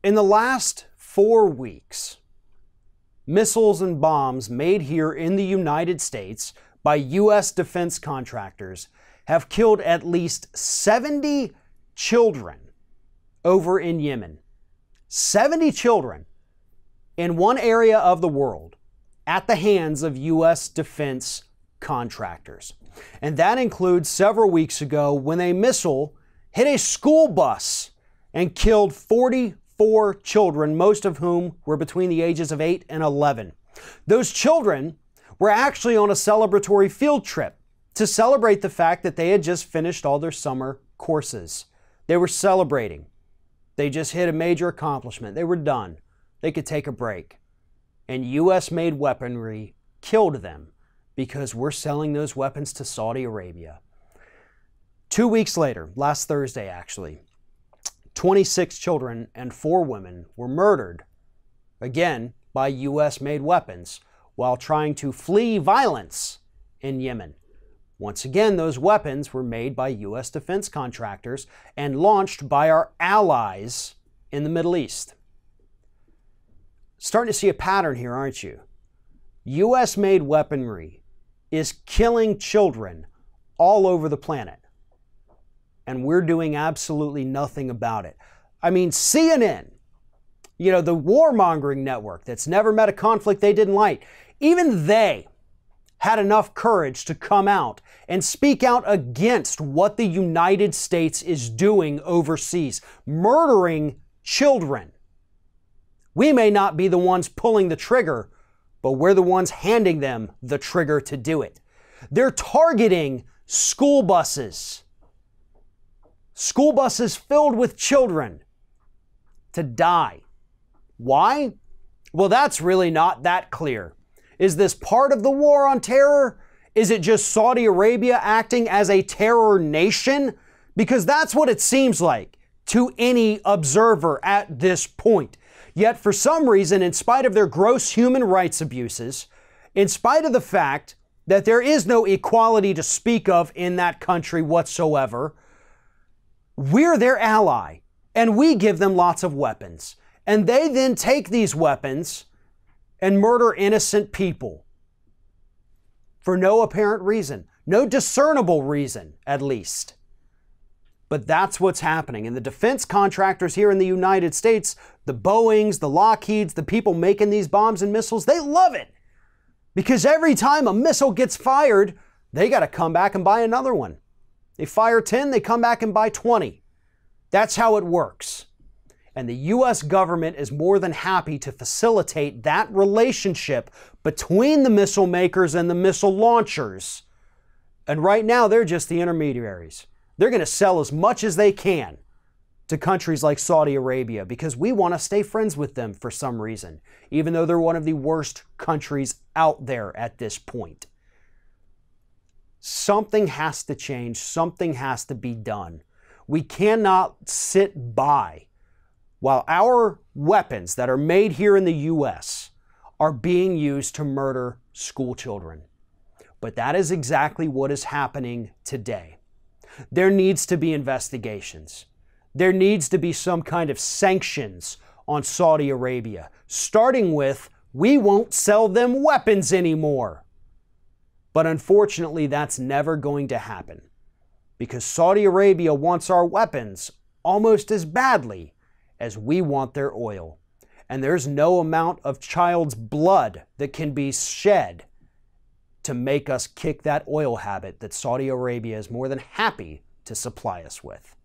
In the last 4 weeks, missiles and bombs made here in the United States by U.S. defense contractors have killed at least 70 children over in Yemen. 70 children in one area of the world at the hands of U.S. defense contractors. And that includes several weeks ago when a missile hit a school bus and killed 44 children, most of whom were between the ages of 8 and 11. Those children were actually on a celebratory field trip to celebrate the fact that they had just finished all their summer courses. They were celebrating. They just hit a major accomplishment. They were done. They could take a break. And U.S.-made weaponry killed them because we're selling those weapons to Saudi Arabia. 2 weeks later, last Thursday actually, 26 children and 4 women were murdered, again, by U.S.-made weapons while trying to flee violence in Yemen. Once again, those weapons were made by U.S. defense contractors and launched by our allies in the Middle East. Starting to see a pattern here, aren't you? U.S.-made weaponry is killing children all over the planet. And we're doing absolutely nothing about it. I mean, CNN, the warmongering network that's never met a conflict they didn't like, even they had enough courage to come out and speak out against what the United States is doing overseas, murdering children. We may not be the ones pulling the trigger, but we're the ones handing them the trigger to do it. They're targeting school buses. School buses filled with children to die. Why? Well, that's really not that clear. Is this part of the war on terror? Is it just Saudi Arabia acting as a terror nation? Because that's what it seems like to any observer at this point. Yet for some reason, in spite of their gross human rights abuses, in spite of the fact that there is no equality to speak of in that country whatsoever, we're their ally, and we give them lots of weapons. And they then take these weapons and murder innocent people for no apparent reason, no discernible reason, at least. But that's what's happening. And the defense contractors here in the United States, the Boeings, the Lockheeds, the people making these bombs and missiles, they love it. Because every time a missile gets fired, they got to come back and buy another one. They fire 10, they come back and buy 20. That's how it works. And the U.S. government is more than happy to facilitate that relationship between the missile makers and the missile launchers. And right now, they're just the intermediaries. They're going to sell as much as they can to countries like Saudi Arabia because we want to stay friends with them for some reason, even though they're one of the worst countries out there at this point. Something has to change. Something has to be done. We cannot sit by while our weapons that are made here in the U.S. are being used to murder school children. But that is exactly what is happening today. There needs to be investigations. There needs to be some kind of sanctions on Saudi Arabia, starting with, we won't sell them weapons anymore. But unfortunately, that's never going to happen because Saudi Arabia wants our weapons almost as badly as we want their oil. And there's no amount of child's blood that can be shed to make us kick that oil habit that Saudi Arabia is more than happy to supply us with.